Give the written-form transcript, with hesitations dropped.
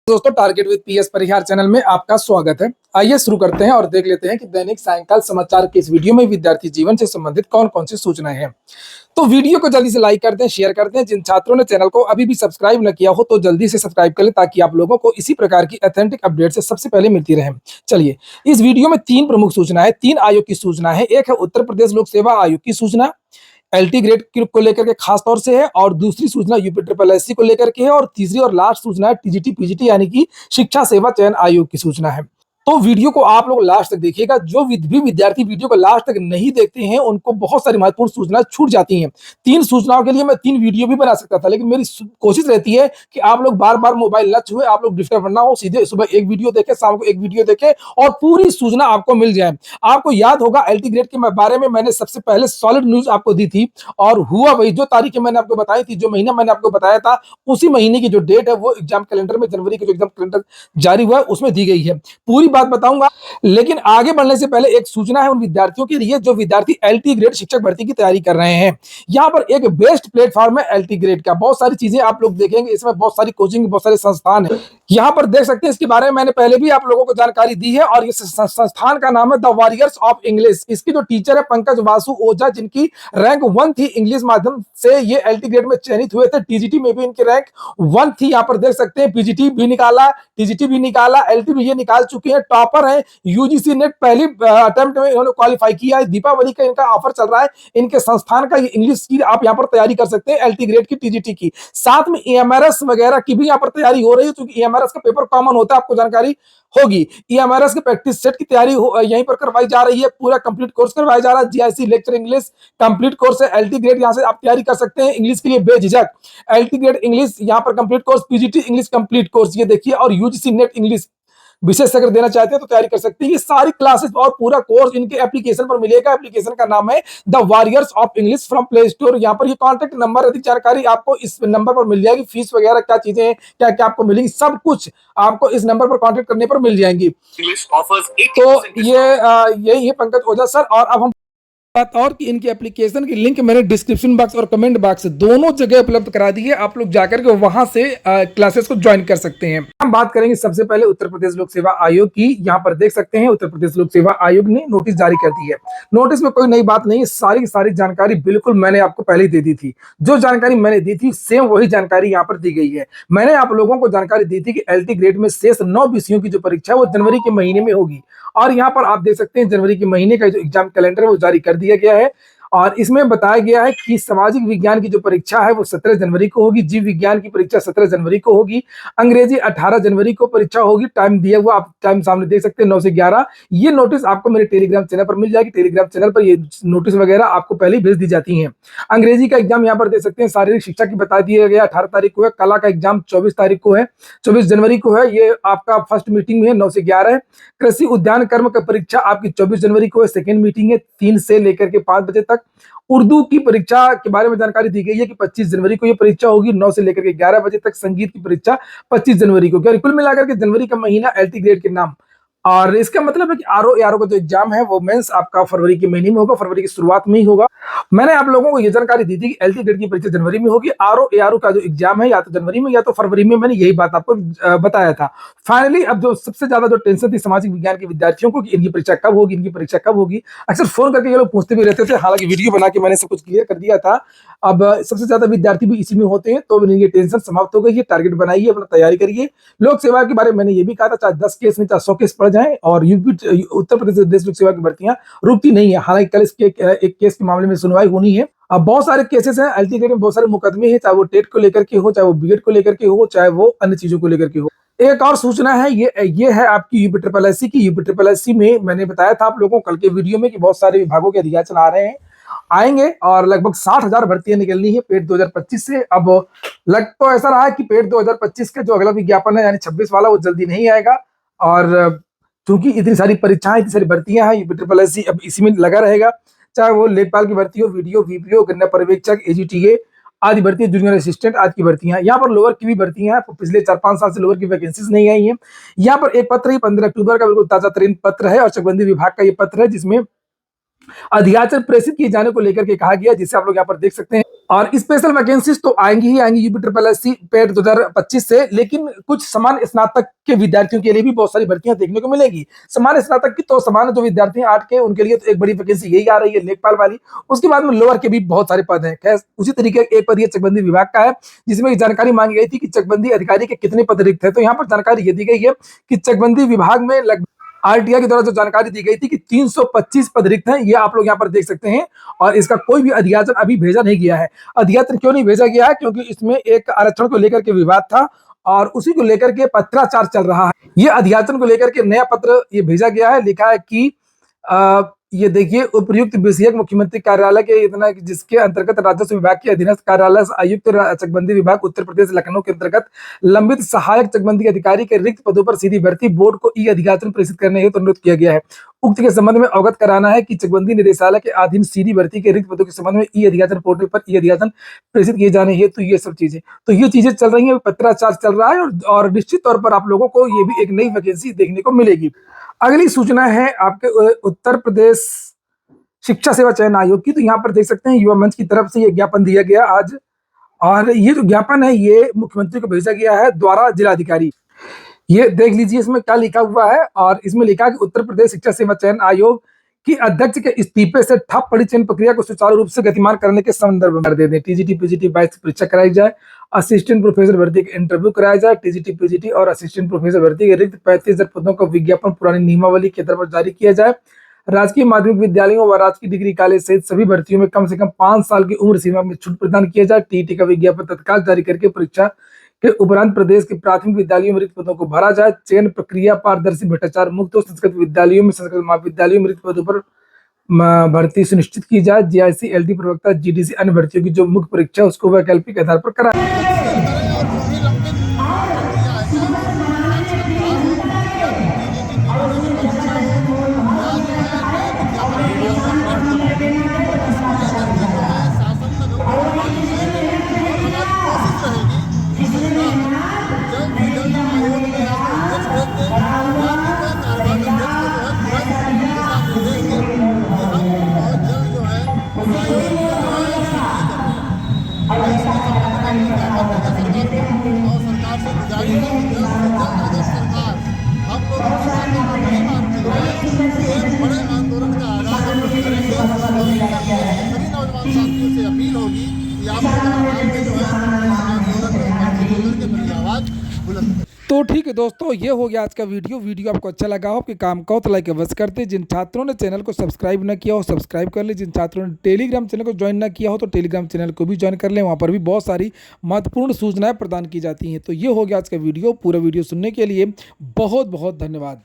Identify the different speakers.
Speaker 1: दोस्तों, target with PS Parihar channel में आपका स्वागत है। आइए शुरू करते हैं और देख लेते हैं कि दैनिक सायंकाल समाचार के इस वीडियो में विद्यार्थी जीवन से संबंधित कौन कौन सी सूचनाएं हैं। तो वीडियो को जल्दी से लाइक कर दें, शेयर कर दें। जिन छात्रों ने चैनल को अभी भी सब्सक्राइब न किया हो तो जल्दी से सब्सक्राइब कर लें ताकि आप लोगों को इसी प्रकार की ऑथेंटिक अपडेट से सबसे पहले मिलती रहे। चलिए, इस वीडियो में तीन प्रमुख सूचनाएं, तीन आयोग की सूचना है। एक है उत्तर प्रदेश लोक सेवा आयोग की सूचना, एलटी ग्रेड को लेकर के खास तौर से है, और दूसरी सूचना यूपी ट्रिपल एससी को लेकर के है, और तीसरी और लास्ट सूचना है टीजीटी पीजीटी यानी कि शिक्षा सेवा चयन आयोग की सूचना है। तो वीडियो को आप लोग लास्ट तक देखिएगा। जो भी विद्यार्थी वीडियो को लास्ट तक नहीं देखते हैं उनको बहुत सारी महत्वपूर्ण सूचना छूट जाती हैं। तीन सूचनाओं के लिए मैं तीन वीडियो भी बना सकता था, लेकिन मेरी कोशिश रहती है कि आप लोग बार बार मोबाइल न छुए, आप लोग डिस्टर्ब ना हो, सीधे सुबह एक वीडियो देखें, शाम को एक वीडियो देखें और पूरी सूचना आपको मिल जाए। आपको याद होगा एलटी ग्रेड के बारे में मैंने सबसे पहले सॉलिड न्यूज आपको दी थी, और हुआ वही। जो तारीखें मैंने आपको बताई थी, जो महीना मैंने आपको बताया था, उसी महीने की जो डेट है वो एग्जाम कैलेंडर में, जनवरी के जो एग्जाम कैलेंडर जारी हुआ है उसमें दी गई है। पूरी बात बताऊंगा, लेकिन आगे बढ़ने से पहले एक सूचना है उन विद्यार्थियों के लिए जो विद्यार्थी एलटी ग्रेड शिक्षक भर्ती की तैयारी कर रहे हैं। यहाँ पर एक बेस्ट प्लेटफॉर्म है एलटी ग्रेड का। बहुत सारी चीजें आप लोग देखेंगे, इसमें बहुत सारी कोचिंग, बहुत सारे संस्थान है। यहाँ पर देख सकते हैं, इसके बारे में मैंने पहले भी आप लोगों को जानकारी दी है, और इस संस्थान का नाम है द वॉरियर्स ऑफ इंग्लिश। इसकी जो टीचर है पंकज वासु ओझा, जिनकी रैंक 1 थी इंग्लिश माध्यम से, ये एलटी ग्रेड में चयनित हुए थे। टीजीटी में भी इनकी रैंक 1 थी। यहाँ पर देख सकते हैं, पीजीटी भी निकाला, टीजीटी भी निकाला, एलटी भी ये निकाल चुके हैं। टॉपर है, यूजीसी नेट पहली अटेम्प्ट में इन्होंने क्वालिफाई किया है। दीपावली का इनका ऑफर चल रहा है। इनके संस्थान का इंग्लिश की आप यहाँ पर तैयारी कर सकते हैं, एलटी ग्रेड की, टीजीटी की। साथ में ईएमआरएस वगैरह की भी यहाँ पर तैयारी हो रही है, क्योंकि ईएमआरएस का पेपर कॉमन होता है, आपको जानकारी होगी। ईएमआरएस के प्रैक्टिस सेट की तैयारी यहीं पर करवाई जा रही है। पूरा कंप्लीट कोर्स करवाया जा रहा है। GIC lecture English complete course है। एलटी ग्रेड यहाँ से आप तैयारी कर सकते हैं इंग्लिश के लिए बेझिझक। एलटी ग्रेड इंग्लिश यहाँ पर complete course, PGT English complete course, ये देखिए, और यूजीसी नेट इंग्लिश विशेष अगर देना चाहते हैं तो तैयारी कर सकते हैं। ये सारी क्लासेस और पूरा कोर्स इनके एप्लीकेशन पर मिलेगा। एप्लीकेशन का नाम है the warriors of English from play store. यहाँ पर ये कॉन्टेक्ट नंबर, अधिक जानकारी आपको इस नंबर पर मिल जाएगी। फीस वगैरह क्या चीजें हैं, क्या क्या आपको मिलेगी, सब कुछ आपको इस नंबर पर कॉन्टेक्ट करने पर मिल जाएंगी। तो यही है पंकज ओझा सर। और अब हम बात और कि इनकी एप्लीकेशन की लिंक मैंने डिस्क्रिप्शन बॉक्स और कमेंट बॉक्स दोनों जगह उपलब्ध करा दी है। आप लोग जाकर के वहां से क्लासेस को ज्वाइन कर सकते हैं। हम बात करेंगे सबसे पहले उत्तर प्रदेश लोक सेवा आयोग की। यहाँ पर देख सकते हैं, उत्तर प्रदेश लोक सेवा आयोग ने नोटिस जारी कर दी है। नोटिस में कोई नई बात नहीं है, सारी की सारी जानकारी बिल्कुल मैंने आपको पहले ही दे दी थी। जो जानकारी मैंने दी थी सेम वही जानकारी यहाँ पर दी गई है। मैंने आप लोगों को जानकारी दी थी कि एलटी ग्रेड में शेष 9 विषयों की जो परीक्षा है वो जनवरी के महीने में होगी, और यहाँ पर आप देख सकते हैं जनवरी के महीने का जो एग्जाम कैलेंडर है वो जारी कर दिया गया है। और इसमें बताया गया है कि सामाजिक विज्ञान की जो परीक्षा है वो 17 जनवरी को होगी, जीव विज्ञान की परीक्षा 17 जनवरी को होगी, अंग्रेजी 18 जनवरी को परीक्षा होगी। टाइम दिया हुआ आप टाइम सामने देख सकते हैं, 9 से 11। ये नोटिस आपको मेरे टेलीग्राम चैनल पर मिल जाएगी। टेलीग्राम चैनल पर ये नोटिस वगैरह आपको पहले ही भेज दी जाती है। अंग्रेजी का एग्जाम यहाँ पर देख सकते हैं, शारीरिक शिक्षा की बता दिया गया 18 तारीख को है। कला का एग्जाम 24 तारीख को है, 24 जनवरी को है। ये आपका फर्स्ट मीटिंग है 9 से 11 है। कृषि उद्यान कर्म का परीक्षा आपकी 24 जनवरी को है, सेकेंड मीटिंग है 3 से लेकर के 5 बजे तक। उर्दू की परीक्षा के बारे में जानकारी दी गई है कि 25 जनवरी को ये परीक्षा होगी, 9 से लेकर के 11 बजे तक। संगीत की परीक्षा 25 जनवरी को। क्या कुल मिलाकर के जनवरी का महीना एलटी ग्रेड के नाम। और इसका मतलब है कि आरओ का जो एग्जाम है वो मेंस आपका फरवरी के महीने में होगा, फरवरी की शुरुआत में ही होगा। मैंने आप लोगों को ये जानकारी दी थी कि एलटी ग्रेड की परीक्षा जनवरी में होगी। आरओ का जो एग्जाम है या तो जनवरी में या तो फरवरी में। मैंने यही बात आपको बताया था। फाइनली अब जो सबसे ज्यादा जो टेंशन थी सामाजिक विज्ञान के विद्यार्थियों को कि इनकी परीक्षा कब होगी, इनकी परीक्षा कब होगी, अक्सर फोन करके ये लोग पूछते भी रहते थे। हालांकि वीडियो बना के मैंने सब कुछ क्लियर कर दिया था। अब सबसे ज्यादा विद्यार्थी भी इसी में होते हैं, तो इनकी टेंशन समाप्त हो गई है। टारगेट बनाइए, अपना तैयारी करिए। लोक सेवा के बारे में मैंने ये भी कहा था, चाहे 10 केस नहीं, चाहे 100 केस पड़ जाए, और यूपी उत्तर प्रदेश लोक सेवा की भर्तियां रुकती नहीं है। हालांकि कल इसके एक केस के मामले में सुनवाई होनी है। अब बहुत सारे केसेस हैं एलटी ग्रेड में, बहुत सारे मुकदमे हैं, चाहे वो टेट को लेकर के हो, चाहे वो बीएड को लेकर के हो, चाहे वो अन्य चीजों को लेकर के हो। एक और सूचना है, ये है आपकी यूपी ट्रिपल एससी की। यूपी ट्रिपल एससी में मैंने बताया था आप लोगों को कल के वीडियो में कि बहुत सारे विभागों के अधिकारी आ रहे हैं, आएंगे, और लगभग 60,000 भर्तियां निकलनी है पेट 2025 से। अब लग तो ऐसा रहा है कि पेट 2025 का जो अगला विज्ञापन है यानी 26 वाला, वो जल्दी नहीं आएगा। और क्योंकि इतनी सारी परीक्षाएं, इतनी सारी भर्तियां हैं, यूपी ट्रिपल एससी अब इसी में लगा रहेगा। चाहे वो लेखपाल की भर्ती हो, वीडियो, वीपीओ, गन्ना पर्यवेक्षक, एजीटीए आदि भर्ती, जूनियर असिस्टेंट आज की भर्तियां। यहाँ पर लोअर की भी भर्तियां हैं, पिछले 4-5 साल से लोअर की वैकेंसीज नहीं आई है। यहाँ पर एक पत्र ही 15 अक्टूबर का बिल्कुल ताजा तरीन पत्र है, और चकबंदी विभाग का ये पत्र है, जिसमें अधियाचन प्रेषित किए जाने को लेकर के कहा गया, जिसे आप लोग यहाँ पर देख सकते हैं। और स्पेशल वैकेंसीज तो आएंगी ही आएंगी UP triple S C paid 2025 से, लेकिन कुछ सामान्य स्नातक के विद्यार्थियों के लिए भी बहुत सारी भर्तियां देखने को मिलेगी। सामान्य स्नातक की तो सामान्य जो विद्यार्थी 8 के, उनके लिए तो एक बड़ी वैकेंसी यही आ रही है लेखपाल वाली। उसके बाद में लोअर के भी बहुत सारे पद हैं। खैर उसी तरीके एक पद ये चकबंदी विभाग का है, जिसमें जानकारी मांगी गई थी कि चकबंदी अधिकारी के कितने पद रिक्त है। तो यहाँ पर जानकारी ये दी गई है कि चकबंदी विभाग में लगभग आरटीआई के द्वारा जो जानकारी दी गई थी कि 325 पद रिक्त हैं, ये आप लोग यहाँ पर देख सकते हैं। और इसका कोई भी अधियाचन अभी भेजा नहीं गया है। अधियाचन क्यों नहीं भेजा गया है? क्योंकि इसमें एक आरक्षण को लेकर के विवाद था और उसी को लेकर के पत्राचार चल रहा है। ये अधियाचन को लेकर के नया पत्र ये भेजा गया है। लिखा है कि ये देखिए, उपर्युक्त विषयक मुख्यमंत्री कार्यालय के इतना जिसके अंतर्गत राजस्व विभाग के अधीनस्थ कार्यालय आयुक्त चकबंदी विभाग उत्तर प्रदेश लखनऊ के अंतर्गत लंबित सहायक चकबंदी अधिकारी के रिक्त पदों पर सीधी भर्ती बोर्ड को ई अधियाचन प्रेषित करने हेतु अनुरोध किया गया है। उक्त के संबंध में अवगत कराना है कि चकबंदी निदेशालय के अधीन सीधी भर्ती के रिक्त पदों के संबंध में ई अधियाचन पोर्टल पर ई अधियाचन प्रेषित किए जाने हेतु ये सब चीजें, तो ये चीजें चल रही है, पत्राचार चल रहा है और निश्चित तौर पर आप लोगों को ये भी एक नई वैकेंसी देखने को मिलेगी। अगली सूचना है आपके उत्तर प्रदेश शिक्षा सेवा चयन आयोग की। तो यहाँ पर देख सकते हैं युवा मंच की तरफ से ये ज्ञापन दिया गया आज, और ये जो ज्ञापन है ये मुख्यमंत्री को भेजा गया है द्वारा जिलाधिकारी। ये देख लीजिए इसमें क्या लिखा हुआ है, और इसमें लिखा है कि उत्तर प्रदेश शिक्षा सेवा चयन आयोग की अध्यक्ष के इस्तीफे से ठप पड़ी चयन प्रक्रिया को सुचारू रूप से गतिमान करने के संदर्भ में दे दें। टीजीटी पीजीटी 22 परीक्षा कराई जाए, असिस्टेंट प्रोफेसर भर्ती का इंटरव्यू कराया जाए। टीजीटी पीजीटी और असिस्टेंट प्रोफेसर भर्ती के रिक्त 35,000 पदों का विज्ञापन पुरानी नियमावली के आधार पर जारी किया जाए। राजकीय माध्यमिक विद्यालयों व राजकीय डिग्री कॉलेज सहित सभी भर्तियों में कम से कम 5 साल की उम्र सीमा में छूट प्रदान किया जाए। टीईटी का विज्ञापन तत्काल जारी करके परीक्षा के उपरांत प्रदेश के प्राथमिक विद्यालयों में रिक्त पदों को भरा जाए। चयन प्रक्रिया पारदर्शी, भ्रष्टाचार मुक्त हो। संस्कृत विद्यालयों में, संस्कृत महाविद्यालयों में रिक्त पदों पर भर्ती सुनिश्चित की जाए। जीआईसी, एलडी प्रवक्ता, जीडीसी अन्य भर्तियों की जो मुख्य परीक्षा उसको वैकल्पिक आधार पर कराए।
Speaker 2: साथियों से अपील होगी कि आप जो है आवाज बुलंद करें।
Speaker 1: तो ठीक है दोस्तों, ये हो गया आज का वीडियो आपको अच्छा लगा हो, आपके काम का हो तो लाइक अवश्य करते। जिन छात्रों ने चैनल को सब्सक्राइब ना किया हो सब्सक्राइब कर ले। जिन छात्रों ने टेलीग्राम चैनल को ज्वाइन ना किया हो तो टेलीग्राम चैनल को भी ज्वाइन कर लें, वहाँ पर भी बहुत सारी महत्वपूर्ण सूचनाएं प्रदान की जाती हैं। तो ये हो गया आज का वीडियो। पूरा वीडियो सुनने के लिए बहुत बहुत धन्यवाद।